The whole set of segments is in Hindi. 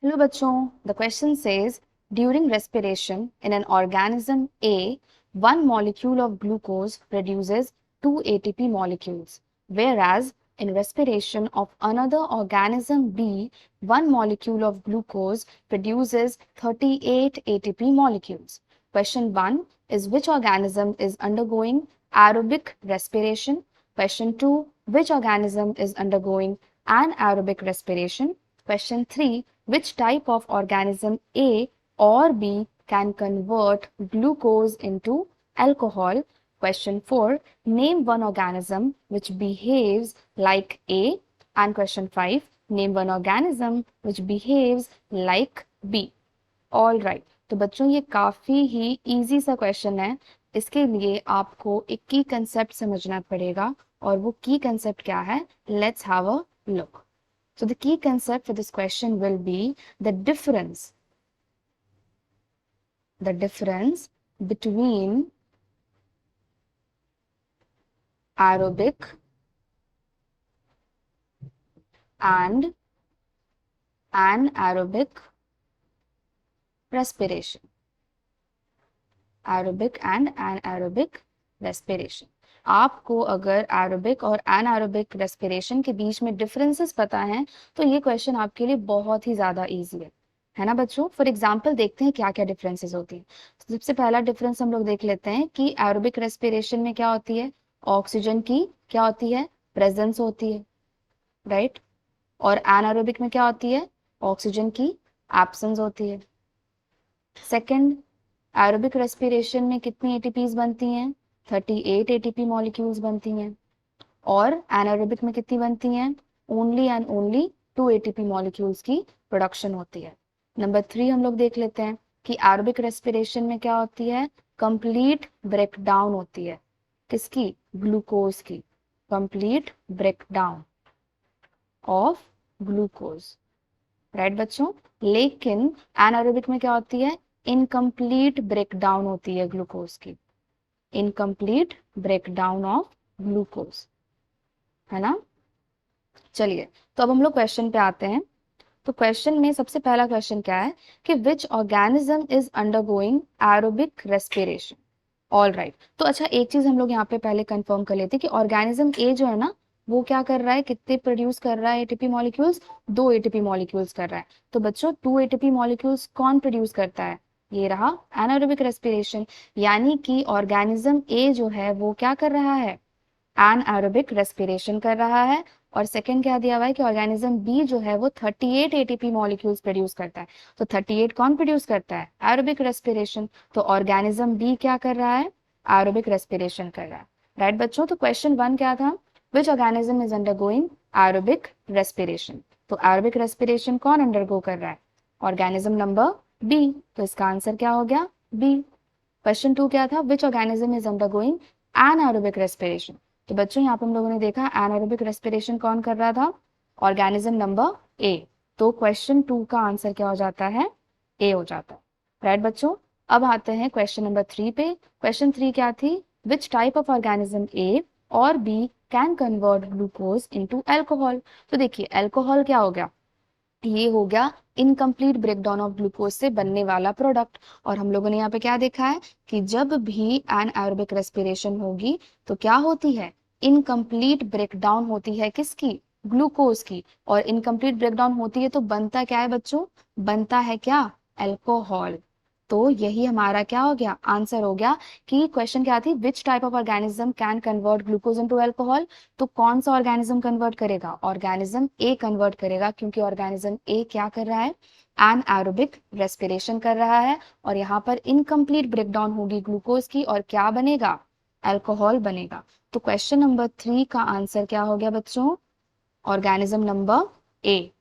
Hello bachon, the question says during respiration in an organism A, one molecule of glucose produces 2 ATP molecules, whereas in respiration of another organism B, one molecule of glucose produces 38 ATP molecules. Question 1 is which organism is undergoing aerobic respiration? Question 2, which organism is undergoing anaerobic respiration? Question 3, which type of organism A or B can convert glucose into alcohol? Question 4, name one organism which behaves like A. And question 5, name one organism which behaves like B. All right, तो बच्चों ये काफ़ी ही इजी सा क्वेश्चन है। इसके लिए आपको एक की कंसेप्ट समझना पड़ेगा और वो की कंसेप्ट क्या है, let's have a look. So the key concept for this question will be the difference between aerobic and anaerobic respiration. Aerobic and anaerobic respiration. आपको अगर एरोबिक और एनारोबिक रेस्पिरेशन के बीच में डिफरेंसेस पता हैं तो ये क्वेश्चन आपके लिए बहुत ही ज़्यादा इजी है ना बच्चों। फॉर एग्जांपल देखते हैं क्या क्या डिफरेंसेस होती हैं। सबसे पहला डिफरेंस हम लोग देख लेते हैं कि एरोबिक रेस्पिरेशन में क्या होती है, ऑक्सीजन की क्या होती है, प्रेजेंस होती है, राइट। और एनारोबिक में क्या होती है, ऑक्सीजन की एब्सेंस होती है। सेकंड, एरोबिक रेस्पिरेशन में कितनी एटीपीज बनती हैं, 38 एटीपी मॉलिक्यूल्स बनती हैं। और एनारोबिक में कितनी बनती हैं, only and only 2 ATP molecules की प्रोडक्शन होती है। नंबर 3 हम लोग देख लेते हैं कि एरोबिक रेस्पिरेशन में क्या होती है, कंप्लीट ब्रेकडाउन होती है, किसकी, ग्लूकोज की, complete breakdown of glucose, right बच्चों। लेकिन एनारोबिक में क्या होती है, इनकम्प्लीट ब्रेकडाउन होती है ग्लूकोज की, इनकम्प्लीट ब्रेकडाउन ऑफ ग्लूकोज, है ना। चलिए तो अब हम लोग क्वेश्चन पे आते हैं। तो क्वेश्चन में सबसे पहला क्वेश्चन क्या है कि which organism is undergoing aerobic respiration. All right, तो अच्छा एक चीज हम लोग यहाँ पे पहले कंफर्म कर लेते हैं कि ऑर्गेनिज्म ए जो है ना वो क्या कर रहा है, कितने प्रोड्यूस कर रहा है एटीपी मॉलिक्यूल्स, 2 एटीपी मॉलिक्यूल्स कर रहा है। तो बच्चों 2 एटीपी मॉलिक्यूल्स कौन प्रोड्यूस करता है, ये रहा एनारोबिक रेस्पिरेशन। यानी कि ऑर्गेनिज्म ए जो है वो क्या कर रहा है, एनारोबिक रेस्पिरेशन कर रहा है। और सेकंड क्या दिया हुआ है कि ऑर्गेनिज्म बी जो है वो 38 एटीपी मॉलिक्यूल्स प्रोड्यूस करता है। तो 38 कौन प्रोड्यूस करता है, एरोबिक रेस्पिरेशन। तो ऑर्गेनिज्म बी क्या कर रहा है, एरोबिक रेस्पिरेशन कर रहा है, राइट बच्चों। तो क्वेश्चन 1 क्या था, which organism is undergoing aerobic respiration. तो एरोबिक रेस्पिरेशन कौन अंडरगो कर रहा है, ऑर्गेनिज्म नंबर बी। तो इसका आंसर क्या हो गया, बी। क्वेश्चन 2 क्या था, which organism is undergoing anaerobic respiration. तो बच्चों यहाँ पे हम लोगों ने देखा एनारोबिक रेस्पिरेशन कौन कर रहा था, ऑर्गेनिज्म नंबर ए। तो क्वेश्चन 2 का आंसर क्या हो जाता है, ए हो जाता है, राइट बच्चों। अब आते हैं क्वेश्चन नंबर 3 पे। क्वेश्चन 3 क्या थी, which type of organism A और B can convert glucose into alcohol. तो देखिए अल्कोहल क्या हो गया, ये हो गया इनकम्प्लीट ब्रेकडाउन ऑफ ग्लूकोज से बनने वाला प्रोडक्ट। और हम लोगों ने यहाँ पे क्या देखा है कि जब भी एनारोबिक रेस्पिरेशन होगी तो क्या होती है, इनकम्प्लीट ब्रेकडाउन होती है किसकी, ग्लूकोज की। और इनकम्प्लीट ब्रेकडाउन होती है तो बनता क्या है बच्चों, बनता है क्या, अल्कोहल। तो यही हमारा क्या हो गया, आंसर हो गया। कि क्वेश्चन क्या थी, which type of organism can convert glucose into alcohol. तो कौन सा ऑर्गेनिज्म कन्वर्ट करेगा, ऑर्गेनिज्म ए कन्वर्ट करेगा, क्योंकि ऑर्गेनिज्म ए क्या कर रहा है, एनारोबिक रेस्पिरेशन कर रहा है। और यहाँ पर इनकम्प्लीट ब्रेकडाउन होगी ग्लूकोज की और क्या बनेगा, अल्कोहल बनेगा। तो क्वेश्चन नंबर 3 का आंसर क्या हो गया बच्चों, ऑर्गेनिज्म नंबर ए,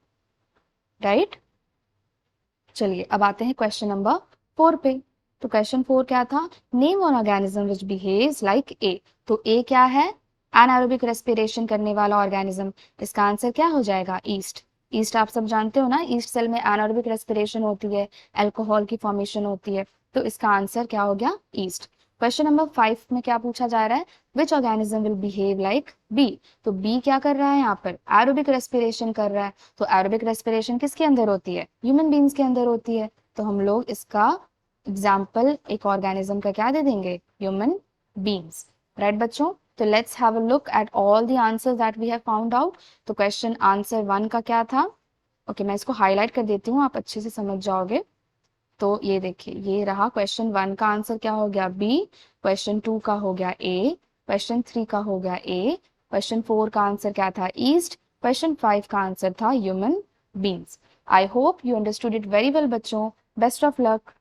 राइट। चलिए अब आते हैं क्वेश्चन नंबर 4 पे। तो क्वेश्चन 4 क्या था, name one organism which behaves like a. तो ए क्या है, एनारोबिक रेस्पिरेशन करने वाला ऑर्गेनिज्म। इसका आंसर क्या हो जाएगा, ईस्ट। ईस्ट आप सब जानते हो ना, ईस्ट सेल में एनारोबिक रेस्पिरेशन होती है, अल्कोहल की फॉर्मेशन होती है। तो इसका आंसर क्या हो गया, ईस्ट। क्वेश्चन नंबर 5 में क्या पूछा जा रहा है, which organism will behave like B. तो बी क्या कर रहा है यहाँ पर, एरोबिक रेस्पिरेशन कर रहा है। तो एरोबिक रेस्पिरेशन किसके अंदर होती है, ह्यूमन बींग्स के अंदर होती है। तो हम लोग इसका एग्जाम्पल एक ऑर्गेनिज्म का क्या दे देंगे, ह्यूमन बींग्स। राइट बच्चों, तो let's have a look at all the answers that we have found out. तो क्वेश्चन आंसर 1 का क्या था, ओके मैं इसको हाईलाइट कर देती हूँ, आप अच्छे से समझ जाओगे। तो ये देखिए, ये रहा क्वेश्चन 1 का आंसर क्या हो गया, बी। क्वेश्चन 2 का हो गया ए। क्वेश्चन 3 का हो गया ए। क्वेश्चन 4 का आंसर क्या था, ईस्ट। क्वेश्चन 5 का आंसर था human beings. I hope you understood it very well बच्चों। Best of luck.